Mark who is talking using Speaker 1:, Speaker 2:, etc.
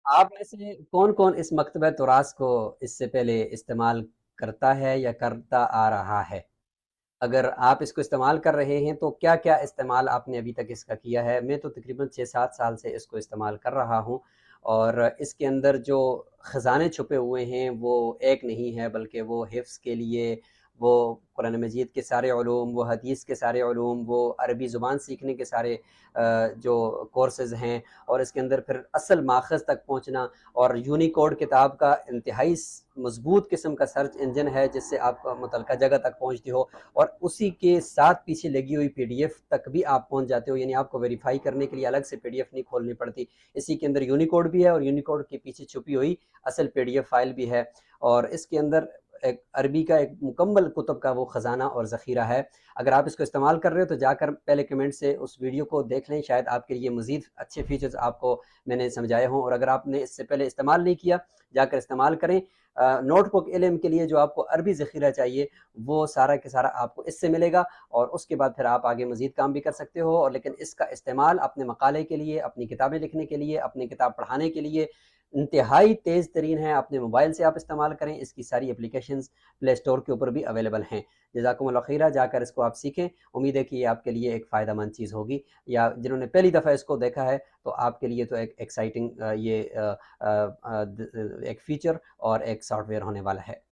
Speaker 1: آپ میں سے کون کون اس مکتبہ تراث کو اس سے پہلے استعمال کرتا ہے یا کرتا آ رہا ہے؟ اگر آپ اس کو استعمال کر رہے ہیں تو کیا کیا استعمال آپ نے ابھی تک اس کا کیا ہے؟ میں تو تقریباً 6-7 سال سے اس کو استعمال کر رہا ہوں، اور اس کے اندر جو خزانے چھپے ہوئے ہیں وہ ایک نہیں ہے، بلکہ وہ حفظ کے لیے، وہ قرآن مجید کے سارے علوم، وہ حدیث کے سارے علوم، وہ عربی زبان سیکھنے کے سارے جو کورسز ہیں، اور اس کے اندر پھر اصل ماخذ تک پہنچنا، اور یونیکوڈ کتاب کا انتہائی مضبوط قسم کا سرچ انجن ہے جس سے آپ متعلقہ جگہ تک پہنچتی ہو، اور اسی کے ساتھ پیچھے لگی ہوئی پی ڈی ایف تک بھی آپ پہنچ جاتے ہو، یعنی آپ کو ویریفائی کرنے کے لیے الگ سے پی ڈی ایف نہیں کھولنی پڑتی۔ اسی کے اندر یونیکوڈ بھی ہے، اور یونیکوڈ کے پیچھے چھپی ہوئی اصل پی ڈی ایف فائل بھی ہے، اور اس کے اندر ایک عربی کا ایک مکمل کتب کا وہ خزانہ اور ذخیرہ ہے۔ اگر آپ اس کو استعمال کر رہے ہو تو جا کر پہلے کمنٹ سے اس ویڈیو کو دیکھ لیں، شاید آپ کے لیے مزید اچھے فیچرز آپ کو میں نے سمجھائے ہوں، اور اگر آپ نے اس سے پہلے استعمال نہیں کیا جا کر استعمال کریں۔ نوٹ بک علم کے لیے جو آپ کو عربی ذخیرہ چاہیے وہ سارا کے سارا آپ کو اس سے ملے گا، اور اس کے بعد پھر آپ آگے مزید کام بھی کر سکتے ہو، اور لیکن اس کا استعمال اپنے مقالے کے لیے، اپنی کتابیں لکھنے کے لیے، اپنی کتاب پڑھانے کے لیے انتہائی تیز ترین ہے۔ اپنے موبائل سے آپ استعمال کریں، اس کی ساری اپلیکیشنز پلے اسٹور کے اوپر بھی اویلیبل ہیں۔ جزاکم اللہ خیرہ، جا کر اس کو آپ سیکھیں، امید ہے کہ یہ آپ کے لیے ایک فائدہ مند چیز ہوگی، یا جنہوں نے پہلی دفعہ اس کو دیکھا ہے تو آپ کے لیے تو ایک ایکسائٹنگ یہ ایک فیچر اور ایک سافٹ ویئر ہونے والا ہے۔